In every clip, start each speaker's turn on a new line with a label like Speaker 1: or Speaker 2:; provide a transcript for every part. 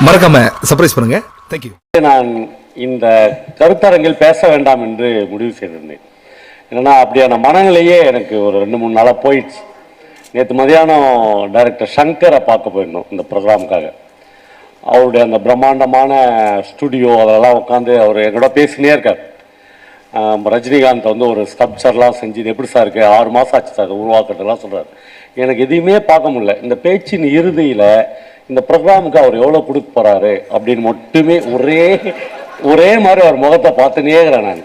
Speaker 1: மறக்காம சர்ப்ரைஸ் பண்ணுங்க. தேங்க்யூ.
Speaker 2: நான் இந்த கருத்தரங்கில் பேச வேண்டாம் என்று முடிவு செய்திருந்தேன். ஏன்னா அப்படியான மனநிலையே எனக்கு ஒரு 2-3 நாளாக போயிடுச்சு. நேற்று மதியானம் டைரக்டர் ஷங்கரை பார்க்க போயிருந்தோம் இந்த ப்ரோக்ராமுக்காக. அவருடைய அந்த பிரம்மாண்டமான ஸ்டுடியோ அதெல்லாம் உட்காந்து அவர் எங்கூட பேசினே இருக்கார். ரஜினிகாந்த் வந்து ஒரு ஸ்கல்ப்சர்லாம் செஞ்சு இது எப்படி சார் இருக்குது, 6 மாதம் ஆச்சு சார் உருவாக்கட்டெல்லாம் சொல்கிறார். எனக்கு எதையுமே பார்க்க முடியல. இந்த பேச்சின் இறுதியில் இந்த ப்ரோக்ராமுக்கு அவர் எவ்வளோ கொடுக்க போகிறாரு அப்படின்னு மட்டுமே ஒரே மாதிரி அவர் முகத்தை பார்த்துனே இருக்கிறேன்.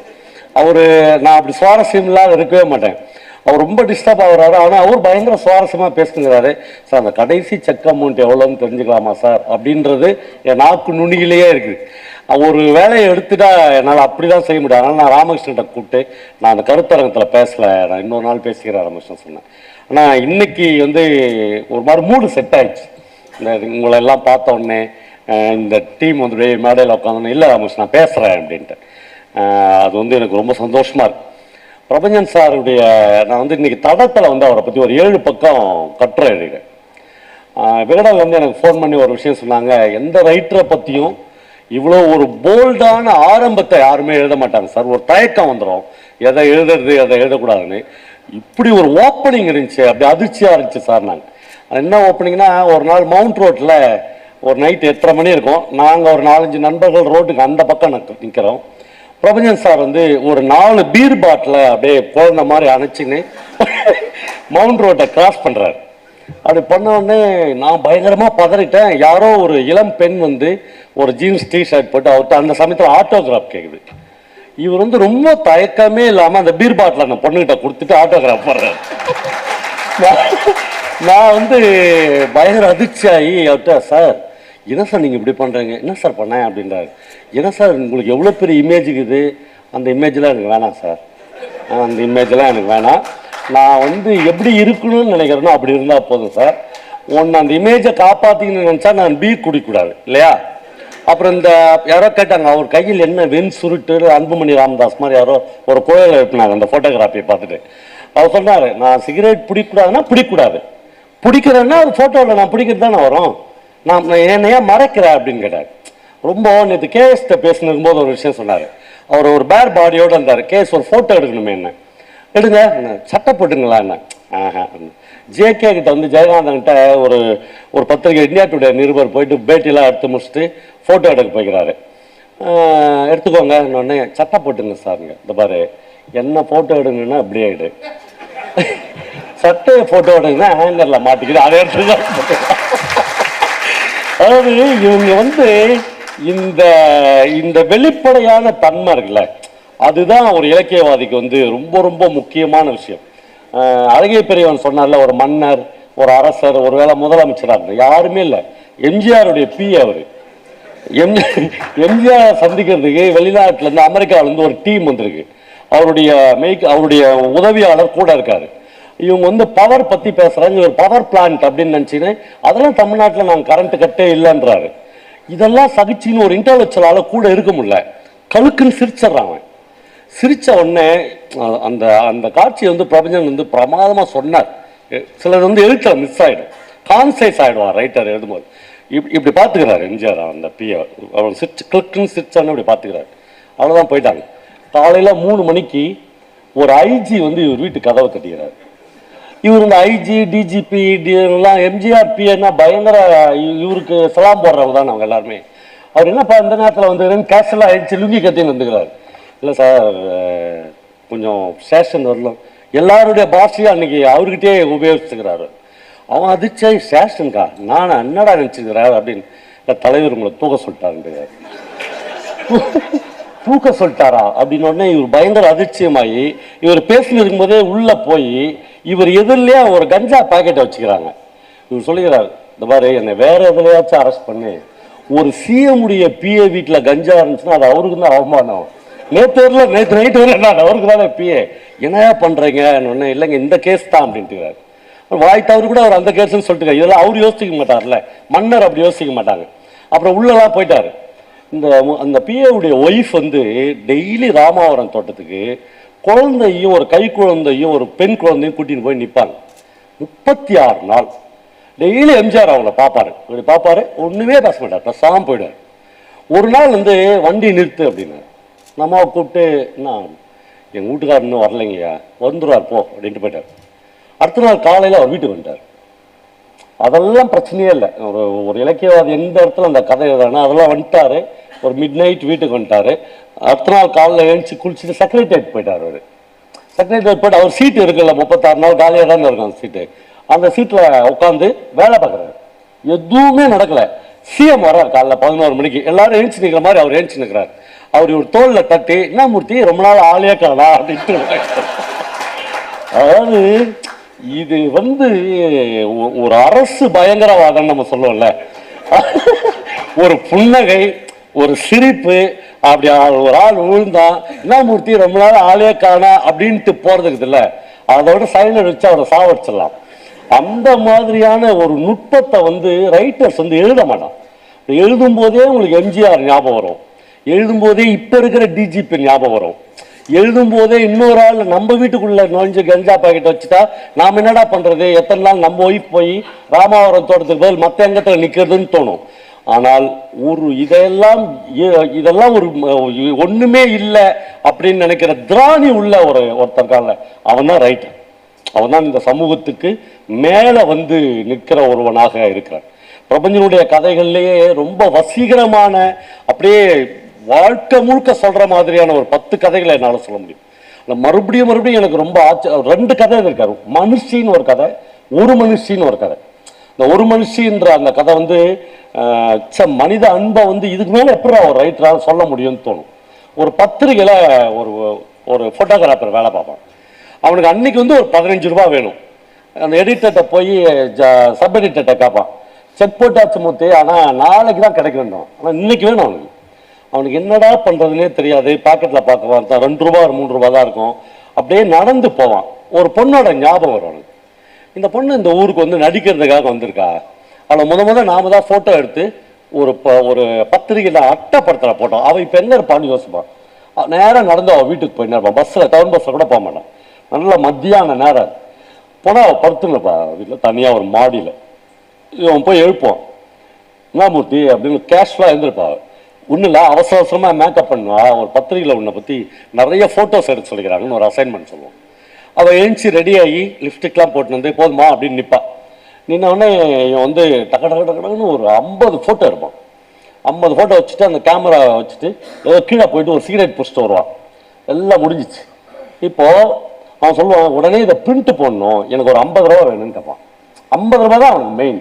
Speaker 2: நான் அப்படி சுவாரஸ்யம் இல்லாத இருக்கவே மாட்டேன். அவர் ரொம்ப டிஸ்டர்ப் ஆகுறாரு. ஆனால் அவர் பயங்கர சுவாரஸ்யமாக பேசுங்கிறாரு. சார் அந்த கடைசி செக் அமௌண்ட் எவ்வளோன்னு தெரிஞ்சுக்கலாமா சார் அப்படின்றது என் நாக்கு நுனியிலேயே இருக்குது. ஒரு வேலையை எடுத்துட்டா என்னால் அப்படி தான் செய்ய முடியும். அதனால் நான் ராமகிருஷ்ணன்கிட்ட கூப்பிட்டு நான் அந்த கருத்தரங்கத்தில் பேசலை, நான் இன்னொரு நாள் பேசிக்கிறேன் ராமகிருஷ்ணன் சொன்னேன். ஆனால் இன்னைக்கு வந்து ஒரு மாதிரி மூடு செட் ஆயிடுச்சு. இந்த உங்களை எல்லாம் பார்த்த உடனே இந்த டீம் வந்து மேடையில் உட்காந்தோன்னே இல்லை ராமகிருஷ்ணன் நான் பேசுகிறேன் அப்படின்ட்டு அது வந்து எனக்கு ரொம்ப சந்தோஷமாக இருக்குது. பிரபஞ்சன் சாருடைய நான் வந்து இன்றைக்கி தடத்தில் வந்து அவரை பற்றி ஒரு 7 பக்கம் கட்டுரை எழுதுகிறேன். விகடன் வந்து எனக்கு ஃபோன் பண்ணி ஒரு விஷயம் சொன்னாங்க, எந்த ரைட்டரை பற்றியும் இவ்வளோ ஒரு போல்டான ஆரம்பத்தை யாருமே எழுத மாட்டாங்க சார், ஒரு தயக்கம் வந்துடும் எதை எழுதுறது எதை எழுதக்கூடாதுன்னு. இப்படி ஒரு ஓப்பனிங் இருந்துச்சு, அப்படி அதிர்ச்சியாக இருந்துச்சு சார். நாங்கள் என்ன ஓப்பனிங்னா, ஒரு நாள் மவுண்ட் ரோட்டில் ஒரு நைட் 8:30 மணி இருக்கும். நாங்கள் ஒரு 4-5 நண்பர்கள் ரோட்டுக்கு அந்த பக்கம் நிற்கிறோம். பிரபஞ்சன் சார் வந்து ஒரு 4 பீர் பாட்டில் அப்படியே குழந்த மாதிரி அணைச்சின்னு மவுண்ட் ரோட்டை கிராஸ் பண்ணுறாரு. அப்படி பண்ணோடனே நான் பயங்கரமாக பதறிட்டேன். யாரோ ஒரு இளம் பெண் வந்து ஒரு ஜீன்ஸ் டிஷர்ட் போட்டு அவர்கிட்ட அந்த சமயத்தில் ஆட்டோகிராஃப் கேட்குது. இவர் வந்து ரொம்ப தயக்கமே இல்லாமல் அந்த பீர் பாட்டில் அந்த பொண்ணுகிட்ட கொடுத்துட்டு ஆட்டோகிராஃப் போடுறாரு. நான் வந்து பயங்கர அதிர்ச்சியாகி அவர்கிட்ட, சார் என்ன சார் நீங்கள் இப்படி பண்ணுறீங்க, என்ன சார் பண்ணேன் அப்படின்றாரு. என்ன சார் உங்களுக்கு எவ்வளோ பெரிய இமேஜ் இருக்குது, அந்த இமேஜெலாம் எனக்கு வேணாம் சார், அந்த இமேஜெலாம் எனக்கு வேணாம். நான் வந்து எப்படி இருக்கணும்னு நினைக்கிறேனோ அப்படி இருந்தால் போதும் சார். ஒன்று அந்த இமேஜை காப்பாற்றிக்கணும்னு நினச்சா நான் பீர் குடிக்கக்கூடாது இல்லையா. அப்புறம் இந்த யாரோ கேட்டாங்க, அவர் கையில் என்ன வெண் சுருட்டு அன்புமணி ராமதாஸ் மாதிரி யாரோ ஒரு கோயிலை எழுப்பினாங்க அந்த ஃபோட்டோகிராஃபியை பார்த்துட்டு. அவர் சொன்னார், நான் சிகரெட் பிடிக்கூடாதுன்னா பிடிக்கூடாது, பிடிக்கிறேன்னா அது ஃபோட்டோவில் நான் பிடிக்கிறது தானே வரும், நான் என்னையா மறைக்கிறேன் அப்படின்னு கேட்டார். ரொம்ப நேற்று கேஎஸ்கிட்ட பேசினுக்கும் போது ஒரு விஷயம் சொன்னார். அவர் ஒரு பேர் பாடியோடு இருந்தார். கேஎஸ் ஒரு ஃபோட்டோ எடுக்கணுமே, என்ன எடுங்க, சட்டை போட்டுங்களா என்ன. ஜேகே கிட்ட வந்து ஜெயகாந்தன்கிட்ட ஒரு பத்திரிகை இந்தியா டுடே நிருபர் போயிட்டு பேட்டிலாம் எடுத்து முடிச்சுட்டு ஃபோட்டோ எடுக்க போய்க்கிறாரு. எடுத்துக்கோங்க இன்னொன்னே, சட்டை போட்டுங்க சாருங்க, இந்த பாரு என்ன ஃபோட்டோ எடுங்கன்னா அப்படியே எடு, சட்டையை ஃபோட்டோ எடுங்கன்னா ஹேங்கரில் மாட்டிக்கிது அதை எடுத்து. அதாவது இவங்க வந்து இந்த வெளிப்படையான தன்மை இருக்குல்ல, அதுதான் ஒரு இலக்கியவாதிக்கு வந்து ரொம்ப ரொம்ப முக்கியமான விஷயம். அழகிய பெரியவன் சொன்னார்ல, ஒரு மன்னர், ஒரு அரசர், ஒருவேளை முதலமைச்சராக யாருமே இல்லை, எம்ஜிஆருடைய அவர். எம்ஜிஆர் சந்திக்கிறதுக்கு வெளிநாட்டிலேருந்து அமெரிக்காவிலேருந்து ஒரு டீம் வந்திருக்கு. அவருடைய உதவியாளர் கூட இருக்காரு. இவங்க வந்து பவர் பற்றி பேசுகிறாங்க. ஒரு பவர் பிளான்ட் அப்படின்னு நினச்சின்னு அதெல்லாம் தமிழ்நாட்டில் நாங்கள் கரண்ட் கட்டே இல்லைன்றாரு. இதெல்லாம் சகிச்சின்னு ஒரு இன்டலெக்சுவலால் கூட இருக்க முடியல. கழுக்குன்னு சிரிச்சிட்றாங்க. சிரித்த உடனே அந்த காட்சியை வந்து பிரபஞ்சன் வந்து பிரமாதமாக சொன்னார். சிலர் வந்து எழுத்துல மிஸ் ஆகிடும், கான்சைஸ் ஆகிடுவார் ரைட்டர் எழுதும்போது. இப்படி பார்த்துக்கிறாரு எம்ஜிஆர் அந்த அவர் கிளிக்குன்னு சிரிச்சான்னு இப்படி பார்த்துக்கிறாரு. அவ்வளோதான் போயிட்டாங்க. காலையில் 3 மணிக்கு ஒரு ஐஜி வந்து இவர் வீட்டு கதவை தட்டிக்கிறார். இவர் இந்த ஐஜி டிஜிபி எல்லாம் எம்ஜிஆர் பிஏன்னா பயங்கர இவருக்கு சலாம் போடுறவங்க தான் அவங்க எல்லாருமே. அவர் என்னப்பா இந்த நேரத்தில் வந்து கேஷெல்லாம் ஆயிடுச்சு லுங்கி கத்தின்னு வந்துக்கிறார். இல்லை சார் கொஞ்சம் ஸ்டேஷன் வரலாம், எல்லாருடைய பாஷையும் அன்னைக்கு அவர்கிட்டே உபயோகிச்சுக்கிறாரு. அவன் அதிர்ச்சி, ஸ்டேஷனுக்கா, நான் என்னடா நினச்சிக்கிறேன் அப்படின்னு. இல்லை தலைவர் உங்களை தூக்க சொல்லிட்டாருன்றாரு. தூக்க சொல்லிட்டாரா அப்படின்னு உடனே இவர் பயங்கர அதிர்ச்சியமாகி இவர் பேசின்னு இருக்கும்போதே உள்ளே போய் இவர் எதிரிலேயே ஒரு கஞ்சா பாக்கெட்டை வச்சுக்கிறாங்க. இவர் சொல்லுகிறார், இந்த மாதிரி என்னை வேற எதுலையாச்சும் அரெஸ்ட் பண்ணி, ஒரு சிஎம்முடைய பிஏ வீட்டில் கஞ்சா இருந்துச்சுன்னா அது அவருக்கு தான் அவமானம். நேற்று நைட்டு வரல நான் அவருக்கு தானே பிஏ, என்னையா பண்ணுறீங்க ஒன்று. இல்லைங்க இந்த கேஸ் தான் அப்படின்ட்டுக்கிறார். வாய்த்தவர் கூட அவர் அந்த கேஸ்ன்னு சொல்லிட்டு இதெல்லாம் அவர் யோசிக்க மாட்டார்ல, மன்னர் அப்படி யோசிக்க மாட்டாங்க. அப்புறம் உள்ளெல்லாம் போயிட்டார். அந்த பிஏவுடைய ஒய்ஃப் வந்து டெய்லி ராமாவரம் தோட்டத்துக்கு குழந்தையும் ஒரு கை குழந்தையும் ஒரு பெண் குழந்தையும் கூட்டின்னு போய் நிற்பாங்க. 36 நாள் டெய்லி எம்ஜிஆர் அவங்கள பார்ப்பாரு, இப்படி பார்ப்பாரு, ஒன்றுமே பேச மாட்டார், பேசாமல் போயிடுவார். ஒரு நாள் வந்து வண்டி நிறுத்து அப்படின்னு நம்ம கூப்பிட்டு, என்ன எங்கள் வீட்டுக்காரர் இன்னும் வரலைங்கய்யா, வந்துடுவார் போ அப்படின்ட்டு போயிட்டார். அடுத்த நாள் காலையில் அவர் வீட்டுக்கு வந்துட்டார். அதெல்லாம் பிரச்சனையே இல்லை. ஒரு இலக்கியவாதி எந்த இடத்துல அந்த கதை எழுதானோ அதெல்லாம் வந்துட்டார். ஒரு மிட் நைட் வீட்டுக்கு வந்துட்டார். அடுத்த நாள் காலையில் எழுந்துச்சு குளிச்சுட்டு செக்ரட்டரியேட் போயிட்டார். அவர் செக்ரட்டரியேட் போய்ட்டு அவர் சீட்டு இருக்குல்ல, 36 நாள் காலியாக தானே இருக்கும் அந்த சீட்டு. அந்த சீட்டில் உட்காந்து வேலை பார்க்குறாரு. எதுவுமே நடக்கலை. சிஎம் வர்றார் காலைல 11 மணிக்கு. எல்லாரும் எழுந்துச்சு நிற்கிற மாதிரி அவர் எழுந்துச்சு நிற்கிறார். அவர் ஒரு தோளில் தட்டி, என்ன மூர்த்தி ரொம்ப நாள் ஆளே காணா அப்படின்ட்டு. அதாவது இது வந்து ஒரு அரசு பயங்கரவாதம் நம்ம சொல்லுவோம்ல, ஒரு புன்னகை, ஒரு சிரிப்பு, அப்படி ஒரு ஆள் விழுந்தா என்ன மூர்த்தி ரொம்ப நாள் ஆளே காணா அப்படின்ட்டு போறதுக்கு இல்லை, அதோட சைலண்ட் வச்சு அவரை சாவடிச்சிடலாம். அந்த மாதிரியான ஒரு நுட்பத்தை வந்து ரைட்டர்ஸ் வந்து எழுத மாட்டான். எழுதும் போதே உங்களுக்கு எம்ஜிஆர் ஞாபகம் வரும், எழுதும் போதே இப்ப இருக்கிற டிஜிபி ஞாபகம் வரும், எழுதும் போதே இன்னொரு ஆள் நம்ம வீட்டுக்குள்ள நுழைஞ்சு கஞ்சா பாக்கெட் வச்சுட்டா நாம் என்னடா பண்றது, எத்தனை நாள் நம்ம ஒய்ஃப் போய் ராமாவரம் தோட்டத்துக்கு பதில் மற்ற எங்கத்துல நிக்கிறதுன்னு தோணும். ஆனால் இதெல்லாம் ஒரு ஒண்ணுமே இல்லை அப்படின்னு நினைக்கிற திராணி உள்ள ஒருத்தருக்கால அவன் தான் ரைட்டர். அவன் தான் இந்த சமூகத்துக்கு மேல வந்து நிற்கிற ஒருவனாக இருக்கிறான். பிரபஞ்சனுடைய கதைகள்லேயே ரொம்ப வசீகரமான, அப்படியே வாழ்க்கை முழுக்க சொல்ற மாதிரியான ஒரு 10 கதைகளை என்னால் சொல்ல முடியும். மறுபடியும் எனக்கு ரொம்ப 2 கதை இருக்காரு. மனுஷின்னு ஒரு கதை, ஒரு மனுஷின்னு ஒரு கதை. இந்த ஒரு மனுஷின்ற அந்த கதை வந்து மனித அன்பை வந்து இதுக்கு மேலே எப்படி ஒரு ரைட்டரால் சொல்ல முடியும்னு தோணும். ஒரு பத்திரிகையில் ஒரு ஃபோட்டோகிராஃபர் வேலை பார்ப்பான். அவனுக்கு அன்னைக்கு வந்து ஒரு 15 ரூபா வேணும். அந்த எடிட்டர்கிட்ட போய் சப் எடிட்டர்கிட்ட கேட்பான், செக் போட்டாச்சு மூர்த்தி, ஆனால் நாளைக்கு தான் கிடைக்கணும், ஆனால் இன்னைக்கு வேணும் அவனுக்கு. அவனுக்கு என்னடா பண்ணுறதுனே தெரியாது. பாக்கெட்டில் பார்க்க தான் 2 ரூபா 3 ரூபா தான் இருக்கும். அப்படியே நடந்து போவான். ஒரு பொண்ணோட ஞாபகம் வரும் அவனுக்கு. இந்த பொண்ணு இந்த ஊருக்கு வந்து நடிக்கிறதுக்காக வந்திருக்கா. அவளை முத நாம தான் ஃபோட்டோ எடுத்து ஒரு பத்திரிகையில் அட்டைப்படுத்தல போட்டோம். அவள் இப்போ எங்கே இருப்பான்னு யோசிப்பான். நேராக நடந்து அவள் வீட்டுக்கு போய் இருப்பான். பஸ்ஸில் டவுன் பஸ்ஸில் கூட போக மாட்டான். நல்ல மத்தியான நேரம் போனால் அவள் படுத்துங்கப்பா வீட்டில் தனியாக ஒரு மாடியில். இவன் போய் எழுப்போம், என்ன மூர்த்தி அப்படின்னு கேஷுவலாக எழுந்திருப்பா. ஒன்றும் இல்லை, அவசரமாக மேக்கப் பண்ணுவா. ஒரு பத்திரிகையில் உன்னை பற்றி நிறைய ஃபோட்டோஸ் எடுத்து சொல்லிக்கிறாங்கன்னு ஒரு அசைன்மெண்ட் சொல்லுவோம். அவள் எழுந்துச்சி ரெடியாகி லிப்ஸ்டிக்லாம் போட்டு வந்து போதுமா அப்படின்னு நிற்பான். நின்னவுடனே இவன் வந்து டக்குன்னு ஒரு 50 ஃபோட்டோ இருப்பான். 50 ஃபோட்டோ வச்சுட்டு அந்த கேமரா வச்சுட்டு ஏதோ கீழே போயிட்டு ஒரு சிகரெட் பிடிச்சிட்டு வருவான். எல்லாம் முடிஞ்சிச்சு. இப்போது அவன் சொல்லுவான், உடனே இதை பிரிண்ட் போடணும், எனக்கு ஒரு 50 ரூபா வேணும்னு கேட்பான். 50 ரூபா தான் அவனுக்கு மெயின்.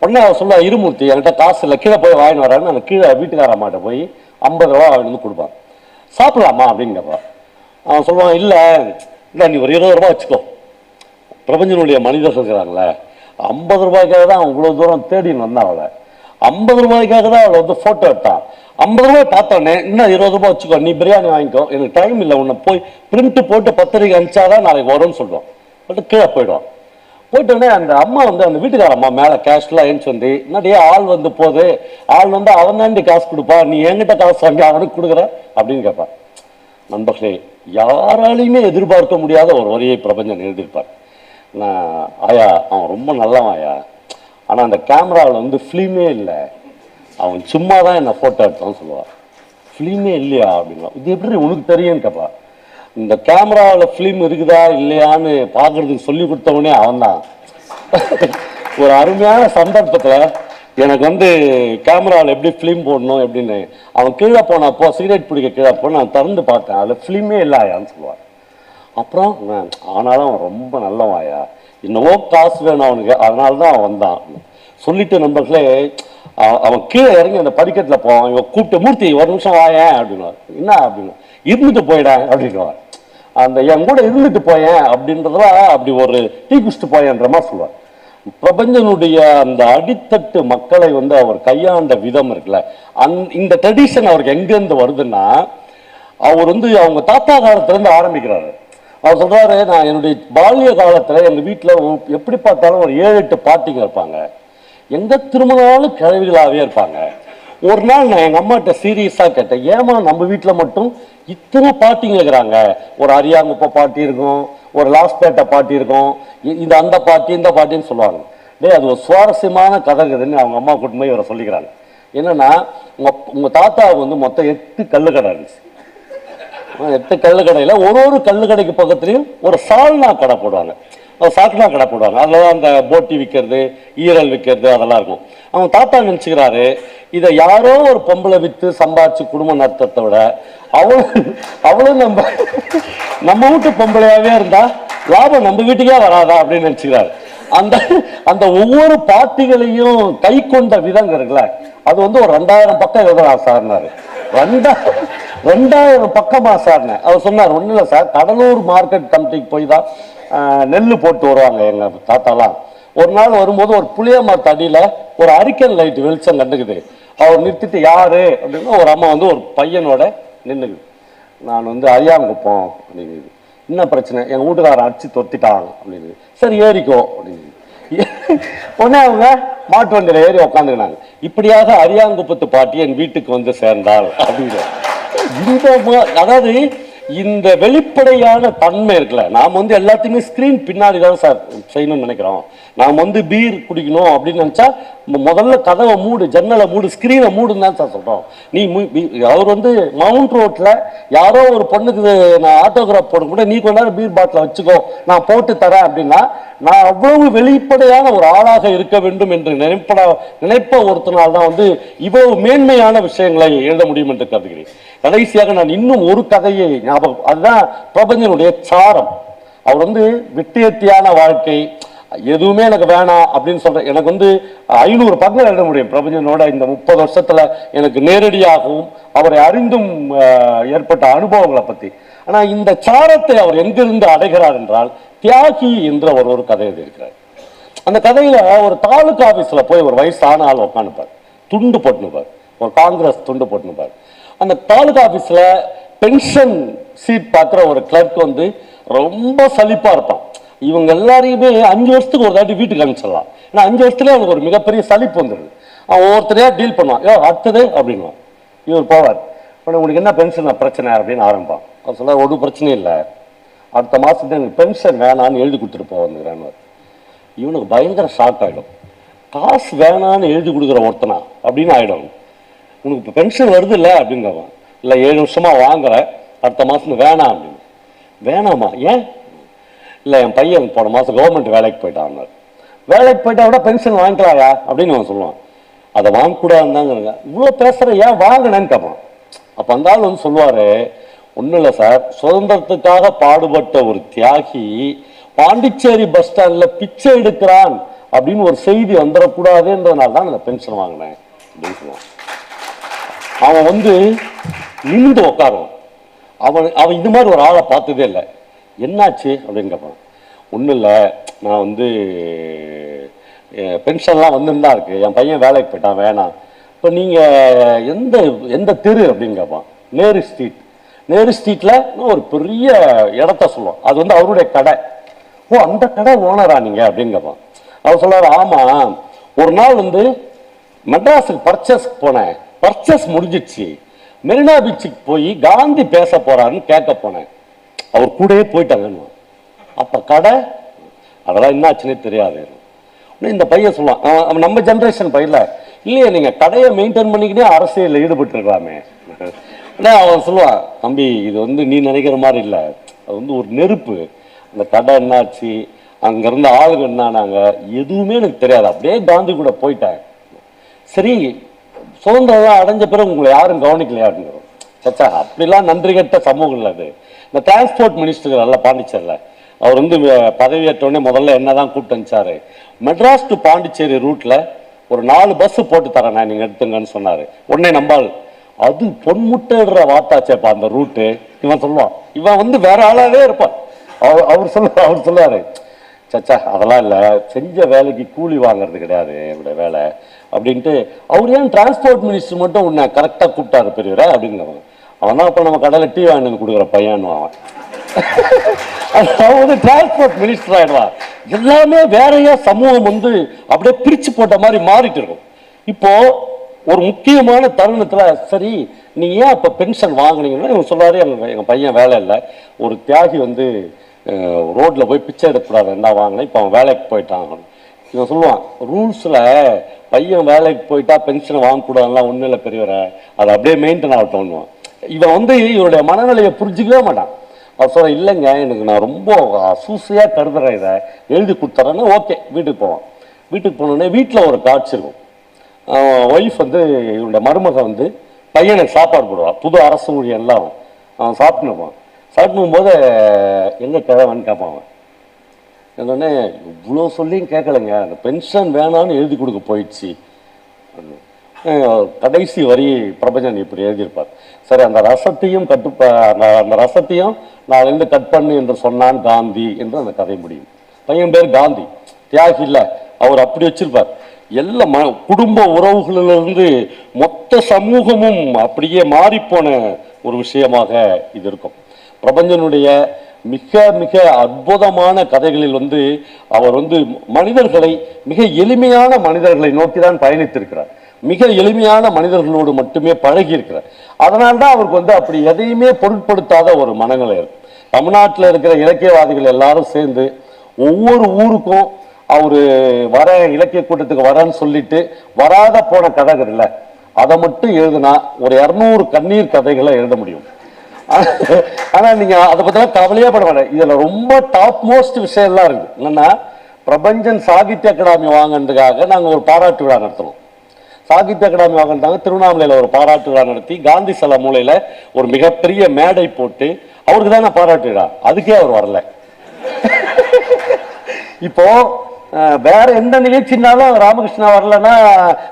Speaker 2: உடனே அவன் சொல்லுவான், இருமூர்த்தி என்கிட்ட காசு இல்லை, கீழே போய் வாங்கின்னு வரான்னு அந்த கீழே வீட்டுக்கார அம்மாட்ட போய் 50 ரூபா வாங்கிட்டு கொடுப்பான். சாப்பிடலாமா அப்படின்னு கேட்பான். அவன் சொல்லுவான், இல்லை நீ ஒரு 20 ரூபா வச்சுக்கோ. பிரபஞ்சனுடைய மனிதர்கள் இருக்கிறாங்களே, 50 ரூபாய்க்காக தான் அவன் இவ்வளோ தூரம் தேடின்னு வந்தான். அவளை 50 ரூபாய்க்காக தான் அவளை வந்து ஃபோட்டோ எடுத்தான். 50 ரூபாய் பார்த்தோன்னே இன்னும் 20 ரூபாய் வச்சுக்கோ, நீ பிரியாணி வாங்கிக்கோ, எனக்கு டைம் இல்லை, உன்னை போய் பிரிண்ட்டு போட்டு பத்திரிக்கை அனுப்பிச்சாதான் நாளைக்கு வரும்னு சொல்லுவான். சொல்லிட்டு கீழே போயிடுவான். போயிட்டோடனே அந்த அம்மா வந்து அந்த வீட்டுக்கார அம்மா மேலே கேஷ்லாம் எழுந்து வந்து, என்னடியே ஆள் வந்து போகுது, ஆள் வந்து அவன் தாண்டி காசு கொடுப்பா, நீ என்கிட்ட காசு வாங்கி அவனுக்கு கொடுக்குற அப்படின்னு கேட்பான். நண்பர்களே, யாராலையுமே எதிர்பார்க்க முடியாத ஒரு வரியை பிரபஞ்சன் எழுதியிருப்பார். நான் ஆயா அவன் ரொம்ப நல்லவன் ஆயா, ஆனால் அந்த கேமராவில் வந்து ஃபிலிமே இல்லை, அவன் சும்மா தான் என்னை ஃபோட்டோ எடுத்தான்னு சொல்லுவான். ஃபிலிமே இல்லையா அப்படின்னா, இது எப்படி உனக்கு தெரியும்னு கேட்பா. இந்த கேமராவில் ஃபிலிம் இருக்குதா இல்லையான்னு பார்க்குறதுக்கு சொல்லி கொடுத்தவனே அவன் தான். ஒரு அருமையான சந்தர்ப்பத்தில் எனக்கு வந்து கேமராவில் எப்படி ஃபிலிம் போடணும் எப்படின்னு அவன் கீழே போனப்போ சிகரெட் பிடிக்க கீழே போன நான் திறந்து பார்த்தேன், அதில் ஃபிலிமே இல்லை ஆயான்னு சொல்லுவான். அப்புறம் ஆனாலும் அவன் ரொம்ப நல்லவாயா, இன்னமோ காசு வேணும் அவனுக்கு, அதனால தான் அவன் வந்தான் சொல்லிட்டு நண்பர்களே அவன் கீழே இறங்கி அந்த படிக்கட்டில் போவான். இவன் கூப்பிட்டு, மூர்த்தி ஒரு நிமிஷம் வாயேன் அப்படின்னுவான். என்ன அப்படின்னு, இருந்துட்டு போயிடேன் அப்படின்னுவான். அந்த என் கூட இருந்துட்டு போயேன் அப்படின்றதுலாம் அப்படி ஒரு டீ குடிச்சிட்டு போயேன்ற மாதிரி சொல்லுவார். பிரபஞ்சனுடைய அந்த அடித்தட்டு மக்களை வந்து அவர் கையாண்ட விதம் இருக்குல்ல, இந்த ட்ரெடிஷன் அவருக்கு எங்கேருந்து வருதுன்னா, அவர் வந்து அவங்க தாத்தா காலத்துலேருந்து ஆரம்பிக்கிறாரு. அவர் சொல்றாரு, நான் என்னுடைய பால்ய காலத்தில் எங்கள் வீட்டில் எப்படி பார்த்தாலும் ஒரு 7-8 பாட்டிங்க இருப்பாங்க, எங்க திருமணாலும் கிழவிகளாகவே இருப்பாங்க. ஒரு நாள் நான் எங்கள் அம்மாட்ட சீரியஸாக கேட்டேன், ஏமா நம்ம வீட்டில் மட்டும் இத்தனை பாட்டிங்க இருக்கிறாங்க, ஒரு அரியாங்குப்ப பாட்டி இருக்கும், ஒரு லாஸ்பேட்டை பாட்டி இருக்கும், இந்த பாட்டி இந்த பாட்டின்னு சொல்லுவாங்க. டேய் அது ஒரு சுவாரஸ்யமான கதை இருக்குதுன்னு அவங்க அம்மா கூட்டு போய் இவரை சொல்லிக்கிறாங்க. என்னன்னா உங்க தாத்தாவுக்கு வந்து மொத்தம் 8 கல்லுக்கடை இருந்துச்சு. 8 கல்லுக்கடையில் ஒரு கல்லுக்கடைக்கு பக்கத்துலையும் ஒரு சால்னா கடை போடுவாங்க, சால்னா கடை போடுவாங்க. அதில் தான் அந்த போட்டி விற்கிறது, ஈரல் விற்கிறது அதெல்லாம் இருக்கும். அவங்க தாத்தா நினச்சிக்கிறாரு இதை யாரோ ஒரு பொம்பளை விற்று சம்பாதிச்சு குடும்பம் நடத்தத்தை விட அவளும் நம்ம வீட்டு பொம்பளையாவே இருந்தா லாபம் நம்ம வீட்டுக்கே வராதா அப்படின்னு நினச்சிக்கிறாரு. அந்த அந்த ஒவ்வொரு பாட்டிகளையும் கை கொண்ட விதங்க இருக்குல்ல, அது வந்து ஒரு 2000 பக்கம் எழுதுறா சார்னாரு. 2000 பக்கமா சார்னு அவர் சொன்னார். ஒன்றும் இல்லை சார், கடலூர் மார்க்கெட் கமிட்டிக்கு போய் தான் நெல் போட்டு வருவாங்க எங்க தாத்தாலாம். ஒரு நாள் வரும்போது ஒரு புளிய மரத்து அடியில் ஒரு அரிக்கன் லைட் வெளிச்சம் கண்டுக்குது. அவர் நிறுத்திட்டு யாரு அப்படின்னா ஒரு அம்மா வந்து ஒரு பையனோட நின்றுக்குது. நான் வந்து அரியாங்குப்பம் அப்படிங்குது. என்ன பிரச்சனை, எங்கள் வீட்டுக்காரன் அடிச்சு தொத்திட்டாங்க அப்படின்னு. சரி ஏறிக்கோ அப்படின்னு உடனே அவங்க மாட்டு வண்டியில் ஏறி உக்காந்துக்கினாங்க. இப்படியாக அரியாங்குப்பத்து பாட்டி என் வீட்டுக்கு வந்து சேர்ந்தாள் அப்படின்னு. அதாவது இந்த வெளிப்படையான தன்மை இருக்குல்ல, நாம் வந்து எல்லாத்தையுமே ஸ்கிரீன் பின்னாடி தான் சார் செய்யணும்னு நினைக்கிறோம். நாம் வந்து பீர் குடிக்கணும் அப்படின்னு நினச்சா முதல்ல கதவை மூடு, ஜன்னலை மூடு, ஸ்கிரீனை மூடுன்னு தான் சார் சொல்கிறோம். அவர் வந்து மவுண்ட் ரோட்டில் யாரோ ஒரு பொண்ணுக்கு நான் ஆட்டோகிராஃப் போட கூட நீ கொண்டாந்து பீர் பாட்டில் வச்சுக்கோ நான் போட்டு தரேன் அப்படின்னா நான் அவ்வளவு வெளிப்படையான ஒரு ஆளாக இருக்க வேண்டும் என்று நினைப்ப ஒருத்தனால் தான் வந்து இவ்வளவு மேன்மையான விஷயங்களை எழுத முடியும் என்று கருதுகிறேன். கடைசியாக நான் இன்னும் ஒரு கதையை ஞாபகம், அதுதான் பிரபஞ்சனுடைய சாரம். அவர் வந்து வித்தியத்தியான வாழ்க்கை, எதுவுமே எனக்கு வேணாம் அப்படின்னு சொல்ற. எனக்கு வந்து 500 பக்கம் எழுத முடியும் பிரபஞ்சனோட இந்த 30 வருஷத்துல எனக்கு நேரடியாகவும் அவரை அறிந்தும் ஏற்பட்ட அனுபவங்களை பத்தி. ஆனா இந்த சாரத்தை அவர் எங்கிருந்து அடைகிறார் என்றால் தியாகி என்ற ஒரு கதை எழுதியிருக்கிறார். அந்த கதையில ஒரு தாலுகா ஆபீஸ்ல போய் ஒரு வயசான ஆள் உட்காந்துப்பார், துண்டு போட்டுனுப்பார், ஒரு காங்கிரஸ் துண்டு போட்டுனுப்பார். அந்த தாலுகா ஆபீஸ்ல பென்ஷன் சீட் பார்க்குற ஒரு கிளர்க் வந்து ரொம்ப சலிப்பா இருப்பான். இவங்க எல்லாரையுமே 5 வருஷத்துக்கு ஒரு தாட்டி வீட்டுக்கு அனுப்பிச்சிடலாம். ஏன்னா 5 வருஷத்துலேயே அவனுக்கு ஒரு மிகப்பெரிய சலிப்பு வந்துடுது. அவன் ஒவ்வொருத்தரையா டீல் பண்ணுவான். அடுத்தது அப்படின்வான். இவர் போவார். உங்களுக்கு என்ன பென்ஷன் பிரச்சனை அப்படின்னு ஆரம்பிப்பான். அவர் சொல்ல ஒரு பிரச்சனையும் இல்லை, அடுத்த மாதத்துக்கு எனக்கு பென்ஷன் வேணான்னு எழுதி கொடுத்துட்டு போவாங்க. இவனுக்கு பயங்கர ஷாக் ஆகிடும். காசு வேணான்னு எழுதி கொடுக்குற ஒருத்தனா அப்படின்னு ஆகிடும். உனக்கு இப்போ பென்ஷன் வருது இல்லை அப்படின்னு கேட்பான். இல்லை 7 வருஷமாக வாங்குற, அடுத்த மாதம் வேணாம் அப்படின்னு. வேணாமா, ஏன்? இல்லை என் பையன் போன மாதம் கவர்மெண்ட் வேலைக்கு போயிட்டான். வேலைக்கு போயிட்டா விட பென்ஷன் வாங்கிக்கலாயா அப்படின்னு அவன் சொல்லுவான். அதை வாங்கக்கூடாதுன்னு தாங்க. இவ்வளோ பேசுகிற, ஏன் வாங்கினேன்னு கேட்பான். அப்போ அந்த ஆள் வந்து சொல்லுவார், ஒன்றும் இல்லை சார், சுதந்திரத்துக்காக பாடுபட்ட ஒரு தியாகி பாண்டிச்சேரி பஸ் ஸ்டாண்டில் பிச்சை எடுக்கிறான் அப்படின்னு ஒரு செய்தி வந்துடக்கூடாதுன்றதுனால தான் நான் பென்ஷன் வாங்கினேன் அப்படின்னு சொல்லுவான். அவன் வந்து நிமிந்து உட்காருவான். அவன் இது மாதிரி ஒரு ஆளை பார்த்ததே இல்லை. என்னாச்சு அப்படின்னு கேட்பான். ஒன்றும் இல்லை, நான் வந்து பென்ஷன்லாம் வந்துன்னு தான் இருக்கு, என் பையன் வேலைக்கு போயிட்டான், வேணாம். இப்போ நீங்கள் எந்த தெரு அப்படின்னு கேட்பான். நேரு ஸ்ட்ரீட். நேரு ஸ்ட்ரீட்டில் ஒரு பெரிய இடத்த சொல்லுவான். அது வந்து அவருடைய கடை. ஓ, அந்த கடை ஓனரா நீங்கள் அப்படின்னு கேட்பான். அவர் சொல்லுவார், ஆமாம், ஒரு நாள் வந்து மெட்ராஸுக்கு பர்ச்சேஸ்க்கு போனேன், பர்ச்சேஸ் முடிஞ்சிடுச்சு, மெரினா பீச்சுக்கு போய் காந்தி பேச போறாருன்னு கேட்க போனேன், அவர் கூடயே போயிட்டாங்க. அப்போ கடை அதெல்லாம் என்னாச்சுன்னே தெரியாது. இந்த பையன் சொல்லுவான், நம்ம ஜென்ரேஷன் பையன்ல, இல்லையே நீங்கள் கடையை மெயின்டைன் பண்ணிக்கிட்டே அரசியலில் ஈடுபட்டுருக்கலாமே. அவன் சொல்லுவான், தம்பி இது வந்து நீ நினைக்கிற மாதிரி இல்லை, அது வந்து ஒரு நெருப்பு. அந்த கடை என்னாச்சு, அங்கேருந்து ஆளுங்க என்னானாங்க எதுவுமே எனக்கு தெரியாது, அப்படியே காந்தி கூட போயிட்டேன். சரி, சுதந்திரம் அடைஞ்ச பிறகு உங்களை யாரும் கவனிக்கலையா அப்படிங்கிறோம். சச்சா, அப்படிலாம் நன்றி கட்ட சமூகம் இல்லை அது. இந்த டிரான்ஸ்போர்ட் மினிஸ்டர் எல்லாம் பாண்டிச்சேரியில் அவர் வந்து பதவியேற்றோடனே முதல்ல என்ன தான் கூப்பிட்டு அனுப்பிச்சாரு, மெட்ராஸ் டு பாண்டிச்சேரி ரூட்டில் ஒரு 4 பஸ்ஸு போட்டு தரேன் நீங்கள் எடுத்துங்கன்னு சொன்னார். உடனே நம்பால், அது பொன்முட்டைடுற வார்த்தாச்சேப்பா அந்த ரூட்டு. இவன் சொல்லுவான், இவன் வந்து வேற ஆளாவே இருப்பான். அவர் சொல்லுவார், சச்சா அதெல்லாம் இல்லை, செஞ்ச வேலைக்கு கூலி வாங்கிறது கிடையாது என்னுடைய வேலை அப்படின்ட்டு. அவர் ஏன் டிரான்ஸ்போர்ட் மினிஸ்டர் மட்டும் உன்னை கரெக்டாக கூப்பிட்டாரு பெரியவரை அப்படிங்கிறவன். அவன் தான் இப்போ நம்ம கடையில் டீ வாங்கி கொடுக்குற பையன். அவன் வந்து டிரான்ஸ்போர்ட் மினிஸ்டர் ஆயிடுவான். எல்லாமே வேறையா சமூகம் வந்து அப்படியே பிரிச்சு போட்ட மாதிரி மாறிட்டு இருக்கும். இப்போ ஒரு முக்கியமான தருணத்துல, சரி நீங்க ஏன் அப்ப பென்ஷன் வாங்கினீங்கன்னா இவங்க சொல்லாரு, எங்க பையன் வேலை இல்லை, ஒரு தியாகி வந்து ரோட்ல போய் பிச்சை எடுக்கக்கூடாது என்ன வாங்கினேன், இப்போ அவன் வேலைக்கு போயிட்டான். இவன் சொல்லுவான் ரூல்ஸில் பையன் வேலைக்கு போயிட்டா பென்ஷனை வாங்கக்கூடாதுலாம் ஒன்றும் இல்லை பெரியவரை, அதை அப்படியே மெயின்டைன் ஆகட்டும்னுவான். இவன் வந்து இவருடைய மனநிலையை புரிஞ்சிக்கவே மாட்டான். அவர் சொல்ல இல்லைங்க எனக்கு நான் ரொம்ப அசூசியாக கருதுறேன், இதை எழுதி கொடுத்துறேன்னு ஓகே வீட்டுக்கு போவான். வீட்டுக்கு போனோடனே வீட்டில் ஒரு காட்சி இருக்கும். ஒய்ஃப் வந்து இவருடைய மருமக வந்து பையனுக்கு சாப்பாடு போடுவான். புது அரசு ஊழியர் எல்லாம் அவன் சாப்பிட்டுப்பான். சாப்பிடும் போது எங்கே கிழவன்னு கேட்பான். அவன் என்னன்னே இவ்வளோ சொல்லியும் கேட்கலைங்க, அந்த பென்ஷன் வேணான்னு எழுதி கொடுக்க போயிடுச்சு. கடைசி வரி பிரபஞ்சன் இப்படி எழுதியிருப்பார். சரி அந்த ரசத்தையும் அந்த ரசத்தையும் நான் வந்து கட் பண்ணு என்று சொன்னான் காந்தி என்று அந்த கதை முடியும். பையன் பேர் காந்தி, தியாகி இல்லை, அவர் அப்படி வச்சிருப்பார். எல்லா குடும்ப உறவுகளிலிருந்து மொத்த சமூகமும் அப்படியே மாறிப்போன ஒரு விஷயமாக இது இருக்கும். பிரபஞ்சனுடைய மிக மிக அற்புதமான கதைகளில் வந்து அவர் வந்து மனிதர்களை மிக எளிமையான மனிதர்களை நோக்கி தான் பயணித்திருக்கிறார். மிக எளிமையான மனிதர்களோடு மட்டுமே பழகி இருக்கிறார். அதனால்தான் அவருக்கு வந்து அப்படி எதையுமே பொருட்படுத்தாத ஒரு மனநிலை இருக்கு. தமிழ்நாட்டில் இருக்கிற இலக்கியவாதிகள் எல்லாரும் சேர்ந்து ஒவ்வொரு ஊருக்கும் அவரு வர இலக்கிய கூட்டத்துக்கு வரேன்னு சொல்லிட்டு வராத போன கதைகள் இல்லை, அதை மட்டும் எழுதுனா ஒரு 200 கண்ணீர் கதைகளை எழுத முடியும். ஆனா நீங்க அதை பத்தி கவலையே பட வேண்டாம். இதுல ரொம்ப டாப் மோஸ்ட் விஷயம் எல்லாம் இருக்கு. என்னன்னா பிரபஞ்சன் சாகித்ய அகாடமி வாங்கினதுக்காக நாங்க ஒரு பாராட்டு விழா நடத்தணும். சாகித்ய அகாடமி வாங்கினாங்க, திருவண்ணாமலையில ஒரு பாராட்டு விழா நடத்தி காந்தி சில மூலையில ஒரு மிகப்பெரிய மேடை போட்டு அவருக்கு தானே பாராட்டு விழா, அதுக்கே அவர் வரல. இப்போ வேற எந்த நிகழ்ச்சினாலும் ராமகிருஷ்ணா வரலன்னா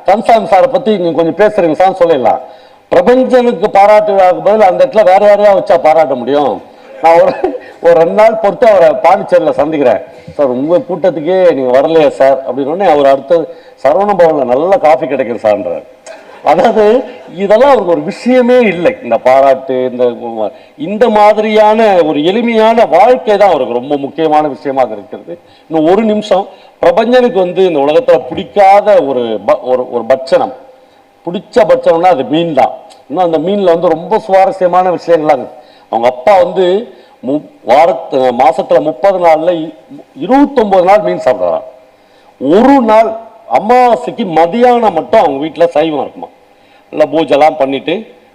Speaker 2: கன்சாமி சாரை பத்தி நீங்க கொஞ்சம் பேசுறீங்க சார் சொல்லிடலாம். பிரபஞ்சனுக்கு பாராட்டு விழாவுக்கு பதில் அந்த இடத்துல வேற யாரையா வச்சா பாராட்ட முடியும்? நான் ஒரு 2 நாள் பொறுத்து அவரை பாண்டிச்சேரியில் சந்திக்கிறேன். சார் உங்க கூட்டத்துக்கே நீங்க வரலையா சார் அப்படின்னு. அவர் அடுத்த சரவண பவன்ல நல்ல காஃபி கிடைக்கிற சார்ன்றார். அதாவது இதெல்லாம் அவருக்கு ஒரு விஷயமே இல்லை. இந்த பாராட்டு இந்த மாதிரியான ஒரு எளிமையான வாழ்க்கை தான் அவருக்கு ரொம்ப முக்கியமான விஷயமாக இருக்கிறது. இன்னும் ஒரு நிமிஷம், பிரபஞ்சனுக்கு வந்து இந்த உலகத்துல பிடிக்காத ஒரு பட்சணம், பிடிச்ச பட்சம்னா அது மீன் தான். இன்னும் அந்த மீன்ல வந்து ரொம்ப சுவாரஸ்யமான விஷயங்களாங்க. அவங்க அப்பா வந்து மாசத்துல 30 நாள்ல 29 நாள் மீன் சாப்பிடுறான். ஒரு நாள் அமாவாசைக்கு மதியானம் மட்டும் அவங்க வீட்டில் சைவம் இருக்குமா. நல்லா பூஜைலாம் பண்ணிட்டு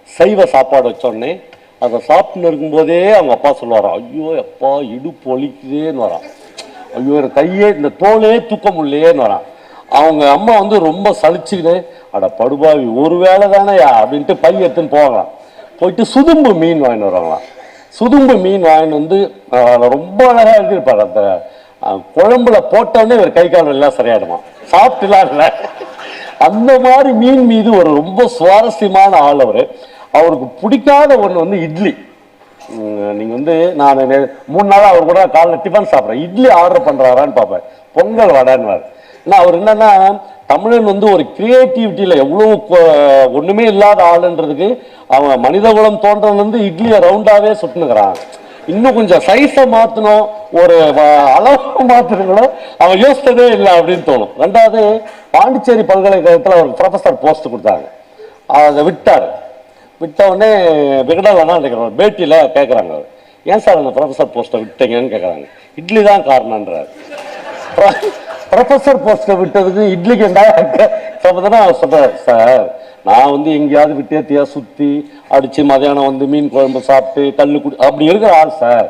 Speaker 2: சைவ சாப்பாடு வச்சோடனே அதை சாப்பிட்டு இருக்கும்போதே அவங்க அப்பா சொல்லுவாராம், ஐயோ அப்பா இடுப்பு ஒலிக்குதேன்னு வரான், ஐயோ கையே இந்த தோலே தூக்க முடியலேன்னு வரான். அவங்க அம்மா வந்து ரொம்ப சலிச்சுக்கிட்டு அட படுபாவி ஒரு வேலை தானேயா அப்படின்ட்டு பை எடுத்துன்னு போவாங்களாம். போயிட்டு சுதும்பு மீன் வாங்கிட்டு வருவாங்களாம். சுதும்பு மீன் வாங்கிட்டு வந்து ரொம்ப அழகாக எழுதியிருப்பார். அந்த குழம்புல போட்டோடனே ஒரு கை கால் எல்லாம் சரியாயிடுமா, சாப்பிட்டுலாம் இல்லை. அந்த மாதிரி மீன் மீது ஒரு ரொம்ப சுவாரஸ்யமான ஆள் அவர். அவருக்கு பிடிக்காத ஒன்று வந்து இட்லி. நீங்க வந்து நான் 3 நாளாக அவர் கூட காலைல டிஃபன் சாப்பிட்றேன், இட்லி ஆர்டர் பண்றாரான்னு பார்ப்பேன். பொங்கல் வடைன்னுவார். ஏன்னா அவர் என்னன்னா தமிழன் வந்து ஒரு கிரியேட்டிவிட்டியில எவ்வளவு ஒண்ணுமே இல்லாத ஆளுன்றதுக்கு அவன் மனித குலம் தோன்றதுலேருந்து இட்லியை ரவுண்டாவே சுட்டுனுக்கிறான். இன்னும் கொஞ்சம் சைஸை மாற்றணும், ஒரு அளவு மாற்றணுங்களோ அவன் யோசித்ததே இல்லை அப்படின்னு தோணும். 2வது பாண்டிச்சேரி பல்கலைக்கழகத்தில் அவர் ப்ரொஃபஸர் போஸ்ட் கொடுத்தாங்க, அதை விட்டார். விட்ட உடனே விகடனா நினைக்கிறோம் பேட்டியில் கேட்குறாங்க, அவர் ஏன் சார் அந்த ப்ரொஃபஸர் போஸ்ட்டை விட்டீங்கன்னு கேட்குறாங்க. இட்லி தான் காரணன்றார். ப்ரொஃபஸர் போஸ்ட்டை விட்டதுக்கு இட்லிக்கு என்ன சம்பந்தம்னா அவர் சொல்கிறார், சார் நான் வந்து எங்கேயாவது விட்டேத்தியா சுற்றி அடித்து மதியானம் வந்து மீன் குழம்பு சாப்பிட்டு கல் குடி அப்படி இருக்கிற ஆள் சார்.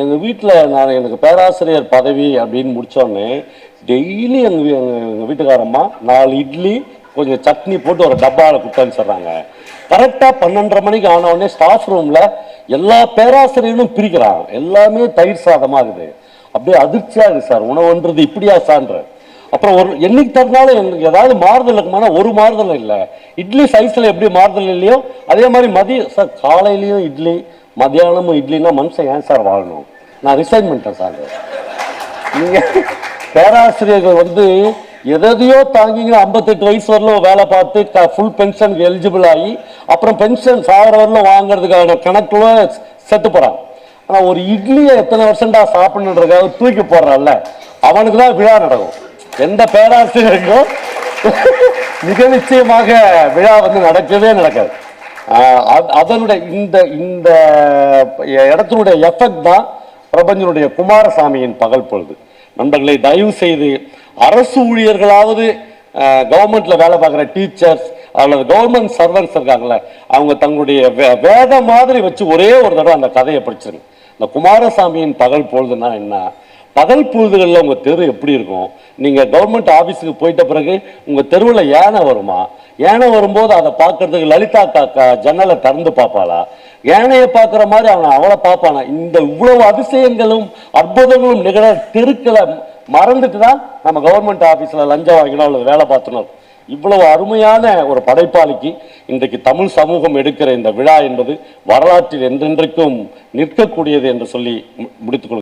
Speaker 2: எங்கள் வீட்டில் நான் எனக்கு பேராசிரியர் பதவி அப்படின்னு முடித்தோடனே டெய்லி எங்கள் வீட்டுக்காரம்மா 4 இட்லி கொஞ்சம் சட்னி போட்டு ஒரு டப்பாவில் குட்டான்னு சொல்கிறாங்க. கரெக்டாக 12:30 மணிக்கு ஆனவுடனே ஸ்டாஃப் ரூமில் எல்லா பேராசிரியர்களும் பிரிக்கிறாங்க, எல்லாமே தயிர் சாதமாக இருக்குது. அப்படியே அதிர்ச்சியாக இருக்குது சார், உணவுன்றது இப்படியா சார்ன்ற. அப்புறம் ஒரு என்னைக்கு தரனாலும் எனக்கு ஏதாவது மாறுதல் இருக்குமானா ஒரு மாறுதல் இல்லை. இட்லி சைஸில் எப்படி மாறுதல் இல்லையோ அதே மாதிரி மதியம் சார் காலையிலையும் இட்லி மதியானமும் இட்லின்னா மனுஷன் ஏன் சார் வாழணும்? நான் ரிசைன் பண்ணிட்டேன் சார். நீங்கள் பேராசிரியர்கள் வந்து எதையோ தாங்கிங்க 58 வயசு வரலும் வேலை பார்த்து ஃபுல் பென்ஷனுக்கு எலிஜிபிள் ஆகி அப்புறம் பென்ஷன் சாகிற வரலும் வாங்குறதுக்கான கணக்குல செத்து போகிறான். ஆனால் ஒரு இட்லியை எத்தனை வருஷம்டா சாப்பிடணுன்றதுக்காக தூக்கி போடுறான்ல அவனுக்கு தான் விழா நடக்கும். எந்த பேராசிரியருக்கும் மிக நிச்சயமாக விழா வந்து நடக்கவே நடக்காது. அதனுடைய இந்த இடத்தினுடைய எஃபெக்ட் தான் பிரபஞ்சனுடைய குமாரசாமியின் பகல் பொழுது. நண்பர்களை தயவு செய்து அரசு ஊழியர்களாவது கவர்மெண்ட்ல வேலை பார்க்குற டீச்சர்ஸ் அல்லது கவர்மெண்ட் சர்வன்ஸ் இருக்காங்கல்ல, அவங்க தங்களுடைய வேத மாதிரி வச்சு ஒரே ஒரு தடவை அந்த கதையை படிச்சிருங்க. இந்த குமாரசாமியின் பகல் பொழுதுனா என்ன, பகல் பொழுதுகளில் உங்கள் தெரு எப்படி இருக்கும், நீங்கள் கவர்மெண்ட் ஆஃபீஸுக்கு போயிட்ட பிறகு உங்கள் தெருவில் யானை வருமா, யானை வரும்போது அதை பார்க்கறதுக்கு லலிதா காக்கா ஜன்னலை திறந்து பார்ப்பாளா, யானையை பார்க்குற மாதிரி அவளை பார்ப்பானா, இந்த இவ்வளவு அதிசயங்களும் அற்புதங்களும் நிகழ தெருக்களை மறந்துட்டு தான் நம்ம கவர்மெண்ட் ஆஃபீஸில் லஞ்சம் வாங்கினோம் அல்லது வேலை பார்த்தோம். இவ்வளவு அருமையான ஒரு படைப்பாளிக்கு இன்றைக்கு தமிழ் சமூகம் எடுக்கிற இந்த விழா என்பது வரலாற்றில் என்றென்றைக்கும் நிற்கக்கூடியது என்று சொல்லி முடித்துக்கொள்கிறேன்.